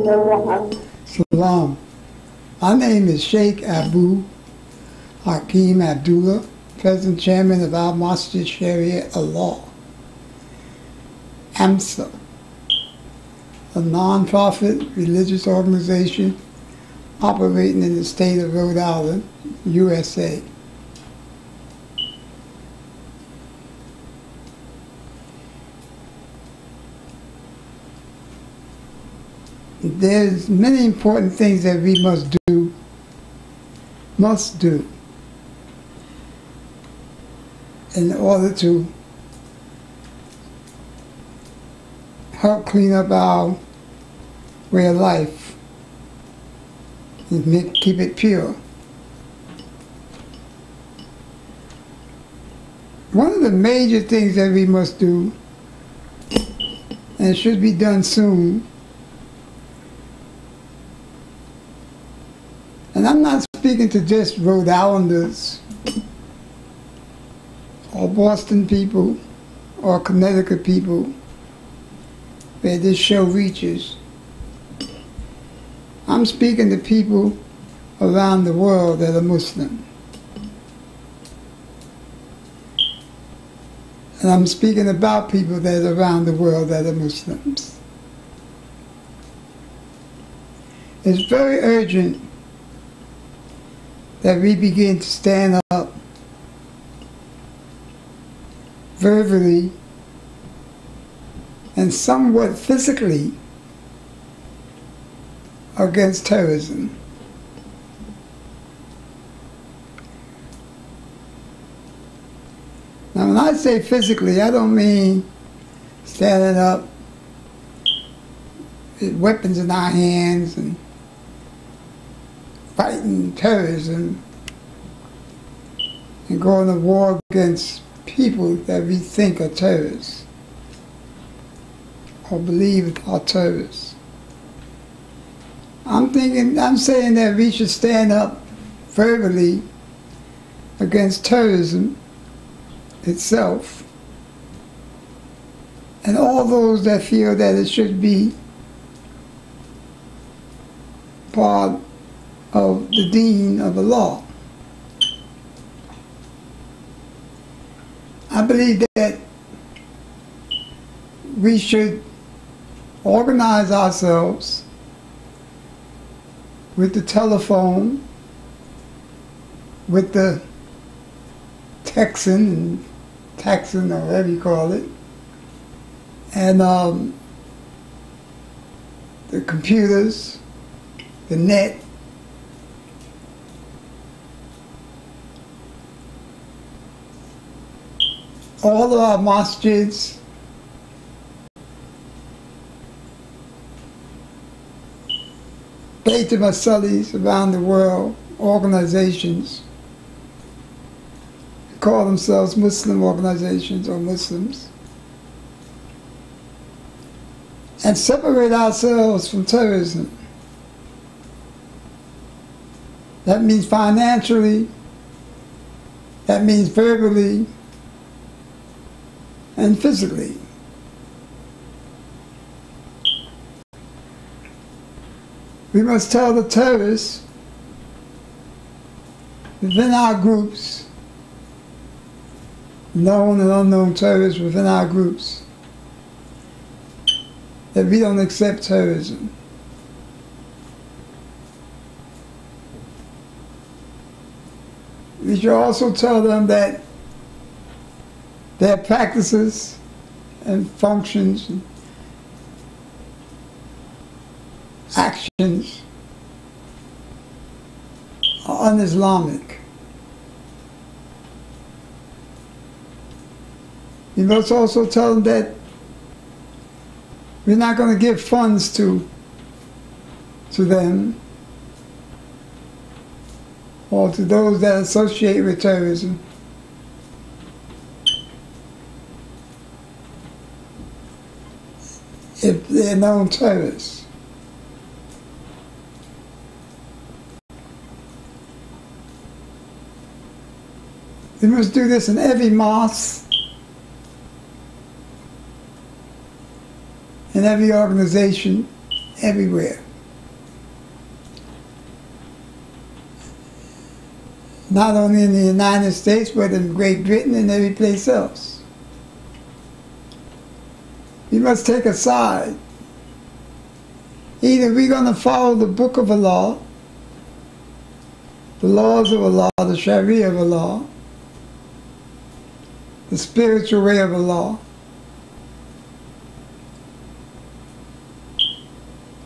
Salam. My name is Sheikh Abu Hakim Abdullah, President Chairman of Al Masjid Sharia Allah, AMSA, a non-profit religious organization operating in the state of Rhode Island, USA. There's many important things that we must do in order to help clean up our way of life and keep it pure. One of the major things that we must do, and it should be done soon, and I'm not speaking to just Rhode Islanders or Boston people or Connecticut people where this show reaches. I'm speaking to people around the world that are Muslim. And I'm speaking about people that are around the world that are Muslims. It's very urgent that we begin to stand up verbally and somewhat physically against terrorism. Now, when I say physically, I don't mean standing up with weapons in our hands and fighting terrorism and going to war against people that we think are terrorists or believe are terrorists. I'm saying that we should stand up verbally against terrorism itself and all those that feel that it should be part of the deen of the law. I believe that we should organize ourselves with the telephone, with the Texan or whatever you call it, and the computers, the net, all of our masjids, Beit Masalis around the world, organizations call themselves Muslim organizations or Muslims, and separate ourselves from terrorism. That means financially, that means verbally, and physically. We must tell the terrorists within our groups, known and unknown terrorists within our groups, that we don't accept terrorism. We should also tell them that their practices and functions and actions are un-Islamic. You must also tell them that we're not going to give funds to them or to those that associate with terrorism. If they're known terrorists. We must do this in every mosque, in every organization, everywhere. not only in the United States, but in Great Britain and every place else. We must take a side. Either we're going to follow the book of Allah, the laws of Allah, the Sharia of Allah, the spiritual way of Allah,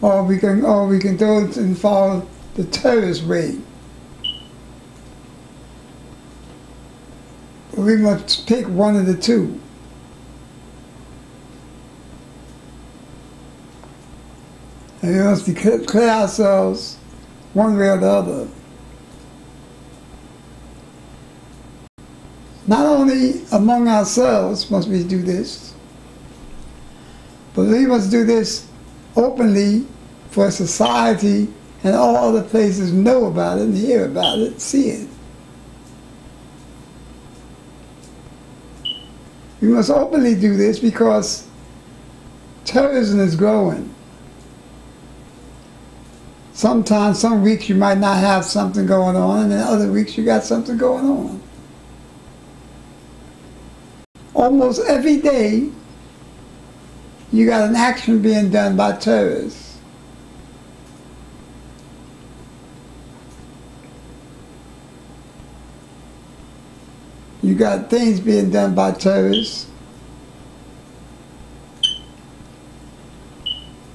or we can go and follow the terrorist way. But we must pick one of the two. And we must declare ourselves one way or the other. Not only among ourselves must we do this, but we must do this openly for society and all other places know about it and hear about it, see it. We must openly do this because terrorism is growing. Sometimes, some weeks you might not have something going on, and then other weeks you got something going on. Almost every day, you got an action being done by terrorists. You got things being done by terrorists.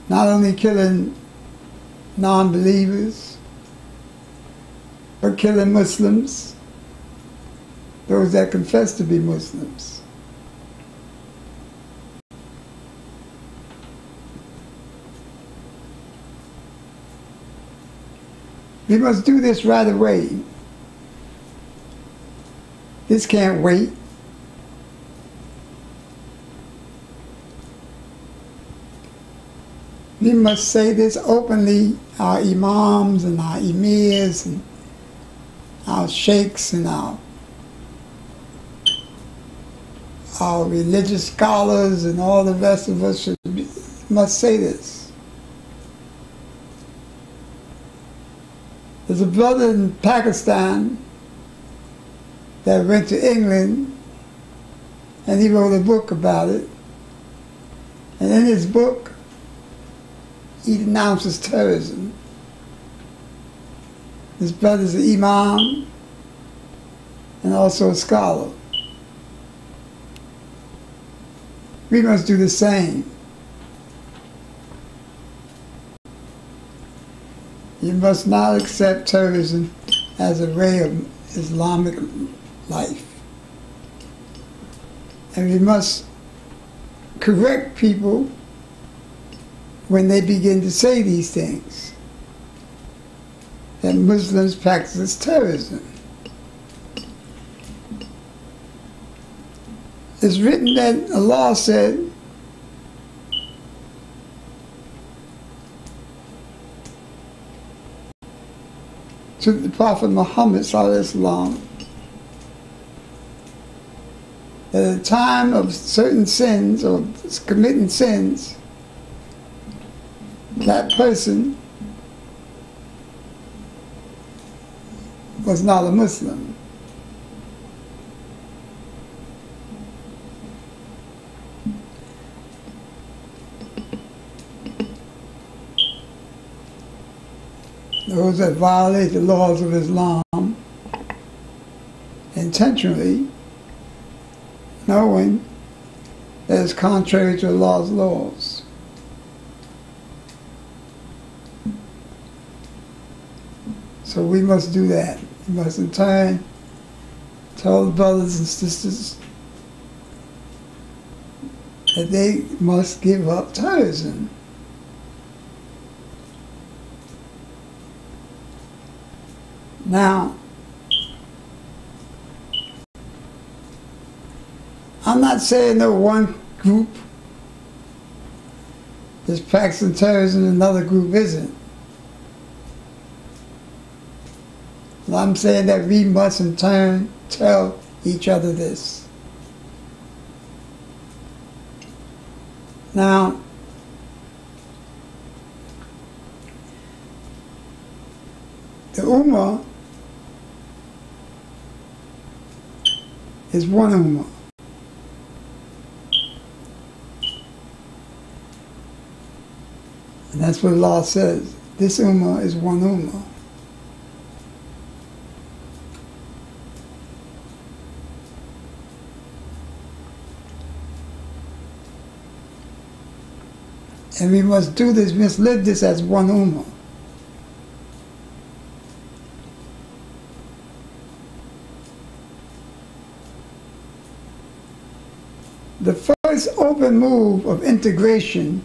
Not only killing non-believers, but killing Muslims, those that confess to be Muslims. We must do this right away. This can't wait. We must say this openly, our imams and our emirs and our sheikhs and our religious scholars and all the rest of us must say this. There's a brother in Pakistan that went to England, and he wrote a book about it. And in his book, he denounces terrorism. His brother's an imam and also a scholar. We must do the same. You must not accept terrorism as a way of Islamic life. And we must correct people when they begin to say these things, that Muslims practice terrorism. It's written that Allah said, to the Prophet Muhammad ﷺ, that at the time of certain sins or committing sins, that person was not a Muslim. Those that violate the laws of Islam intentionally, knowing that it's contrary to Allah's laws. So we must do that. We must in turn tell the brothers and sisters that they must give up terrorism. Now, I'm not saying that one group is practicing terrorism and another group isn't. I'm saying that we must in turn tell each other this. Now, the Ummah is one Ummah. And that's what Allah says. This Ummah is one Ummah. And we must do this, we must live this as one Ummah. The first open move of integration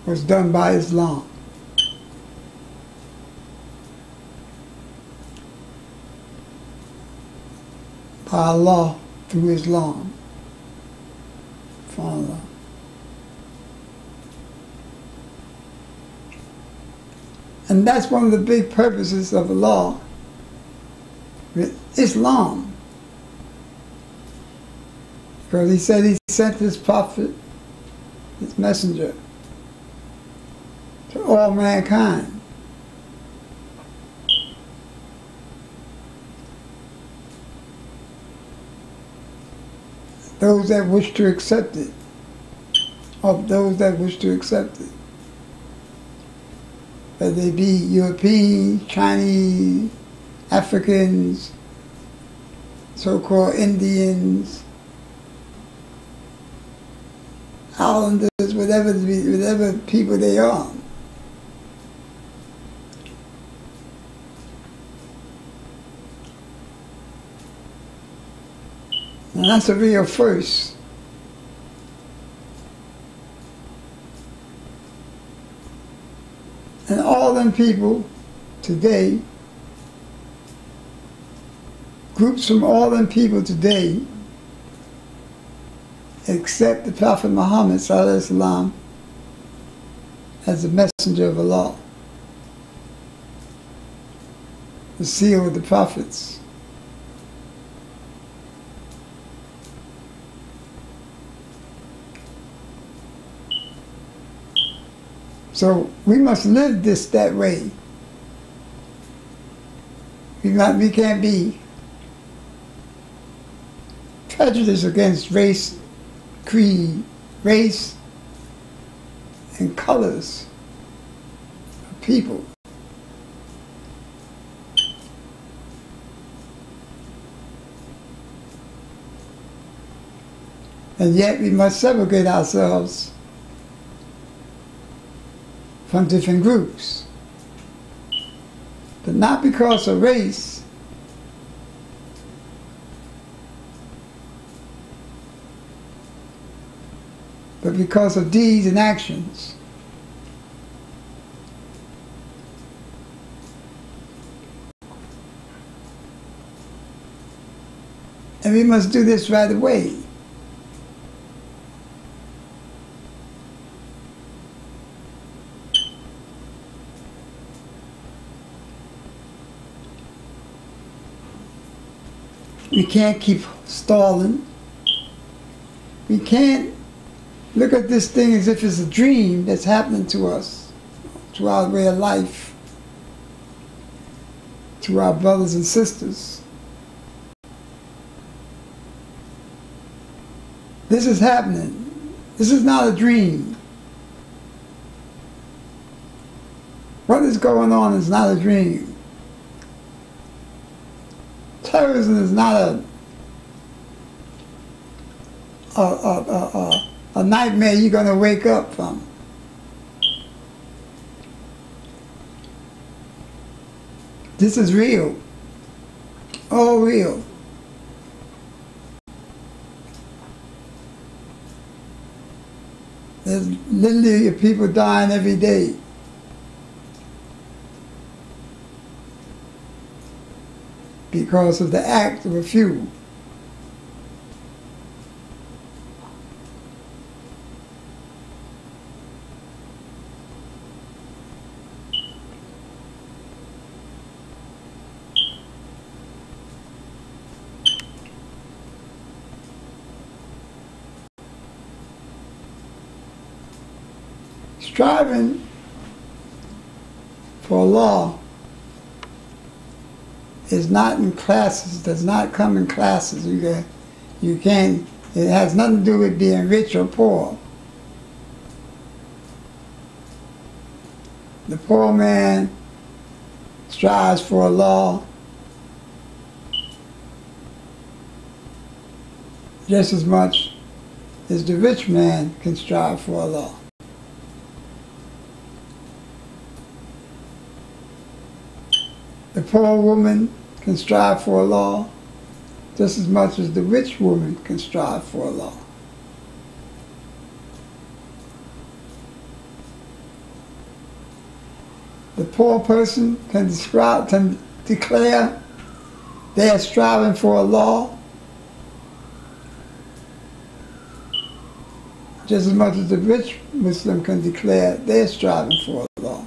was done by Islam. By Allah through Islam. Allah. And that's one of the big purposes of Allah with Islam. Because he said he sent his prophet, his messenger, to all mankind. Those that wish to accept it, of those that wish to accept it. Whether they be Europeans, Chinese, Africans, so-called Indians, Islanders, whatever people they are. And that's a real first. And all them people today, groups from all them people today, accept the Prophet Muhammad ﷺ as the messenger of Allah, the seal of the prophets. So we must live this that way. We can't be prejudiced against race, creed, race, and colors of people. And yet we must segregate ourselves from different groups. But not because of race, but because of deeds and actions. And we must do this right away. We can't keep stalling. We can't look at this thing as if it's a dream that's happening to us, to our way of life, to our brothers and sisters. This is happening. This is not a dream. What is going on is not a dream. Terrorism is not a nightmare you're going to wake up from. This is real. All real. There's literally people dying every day. Because of the act of a few. Striving for Allah is not in classes, does not come in classes. You can't, it has nothing to do with being rich or poor. The poor man strives for a law just as much as the rich man can strive for a law. The poor woman can strive for a law just as much as the rich woman can strive for a law. The poor person can declare they are striving for a law just as much as the rich Muslim can declare they are striving for a law.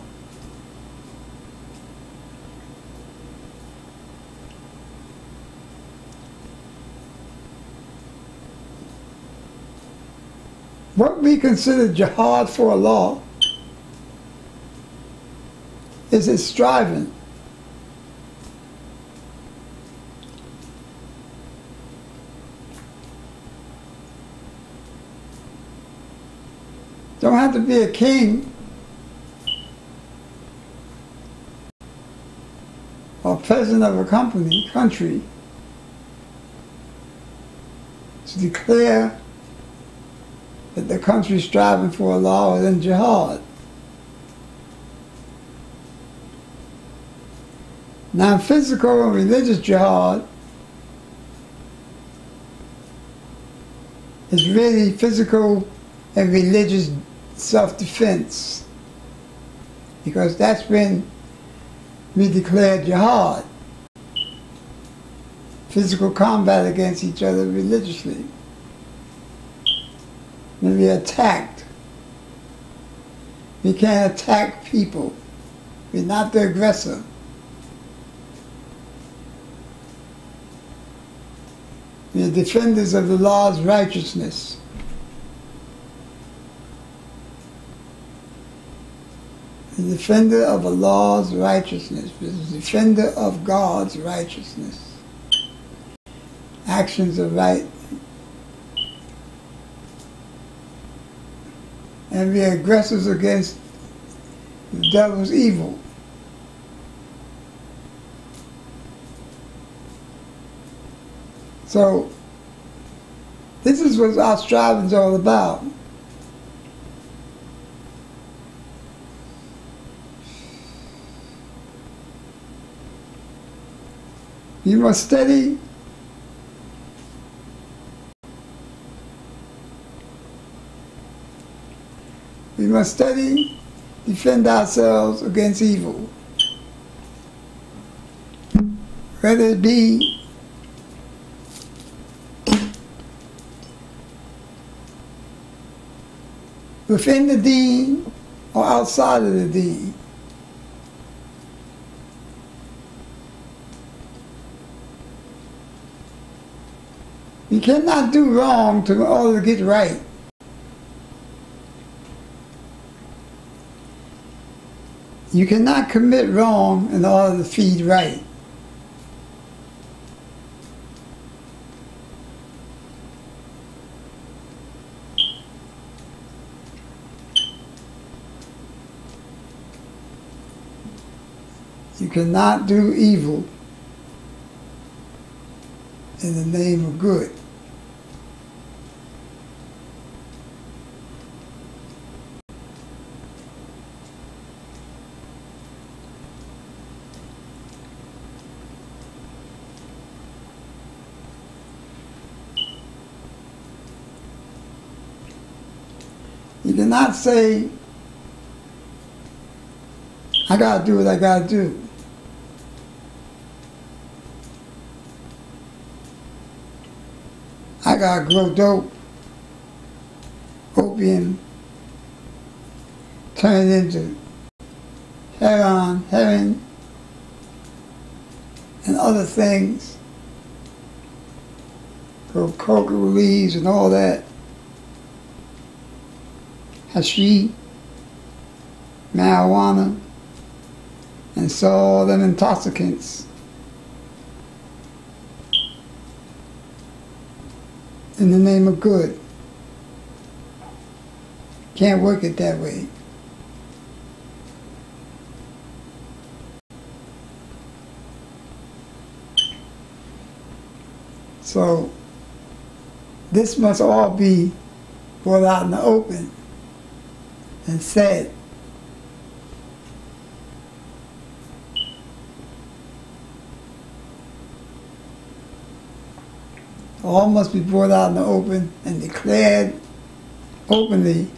What we consider jihad for a law is its striving. Don't have to be a king or president of a country to declare that the country is striving for a law or in jihad. Now, physical and religious jihad is really physical and religious self-defense, because that's when we declare jihad, physical combat against each other religiously. When we're attacked, we can't attack people. We're not the aggressor. We're defenders of the law's righteousness. The defender of the law's righteousness, the defender of God's righteousness. Actions are right. And we are aggressors against the devil's evil. So, this is what our striving is all about. You must study we must study, defend ourselves against evil. Whether it be within the deen or outside of the deen. You cannot do wrong in order to get right. You cannot commit wrong in order to feed right. You cannot do evil in the name of good. You cannot say, I gotta do what I gotta do. I gotta grow dope, opium, turn it into heroin, and other things, grow coca leaves and all that, hashish, marijuana, and so all them intoxicants in the name of good. Can't work it that way. So this must all be brought out in the open and said. All must be brought out in the open and declared openly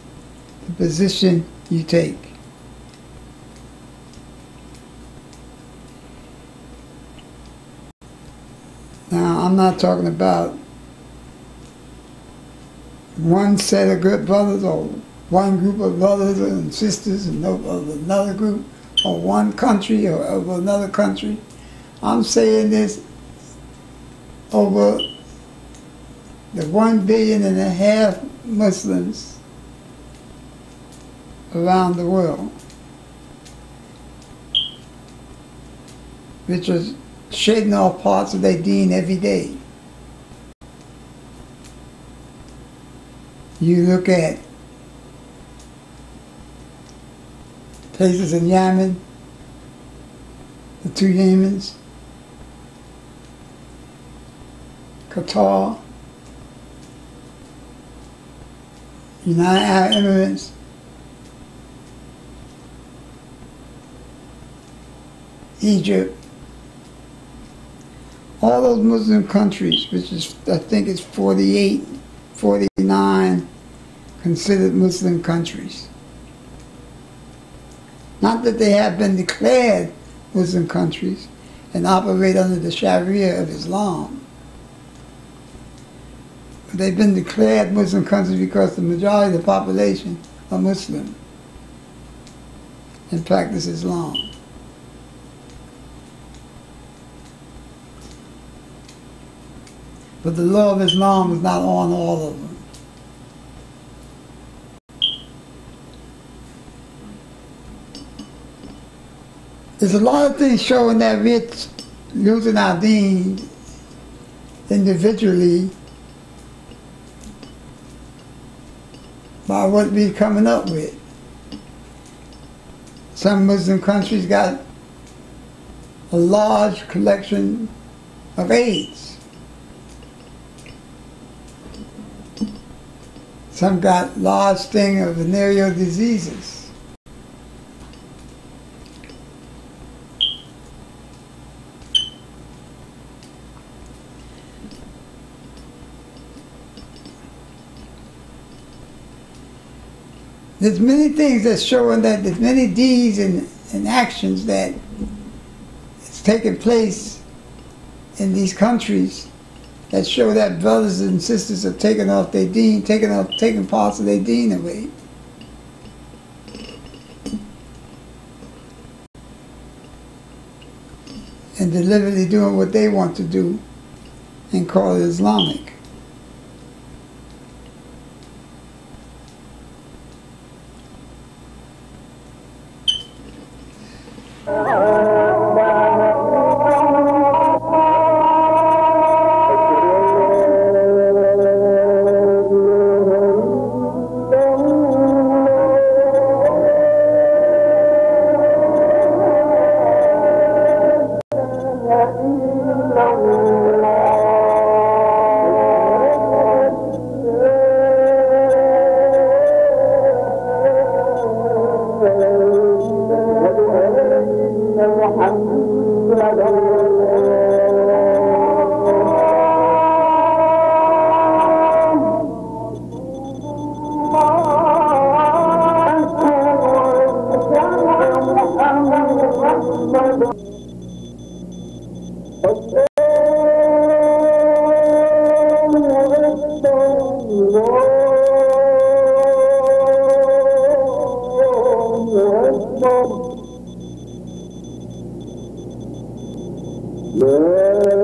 the position you take. Now, I'm not talking about one set of good brothers or one group of brothers and sisters and of another group or one country or of another country. I'm saying this over the 1.5 billion Muslims around the world, which are shedding off parts of their deen every day. You look at places in Yemen, the 2 Yemens, Qatar, United Arab Emirates, Egypt, all those Muslim countries, which is, I think it's 48, 49 considered Muslim countries. Not that they have been declared Muslim countries and operate under the Sharia of Islam. But they've been declared Muslim countries because the majority of the population are Muslim and practice Islam. But the law of Islam is not on all of them. There's a lot of things showing that we're losing our deen individually by what we're coming up with. Some Muslim countries got a large collection of AIDS. Some got large thing of venereal diseases. There's many things that's showing that there's many deeds and actions that it's taking place in these countries that show that brothers and sisters are taking off their deen, taking parts of their deen away. And deliberately doing what they want to do and call it Islamic. Yeah.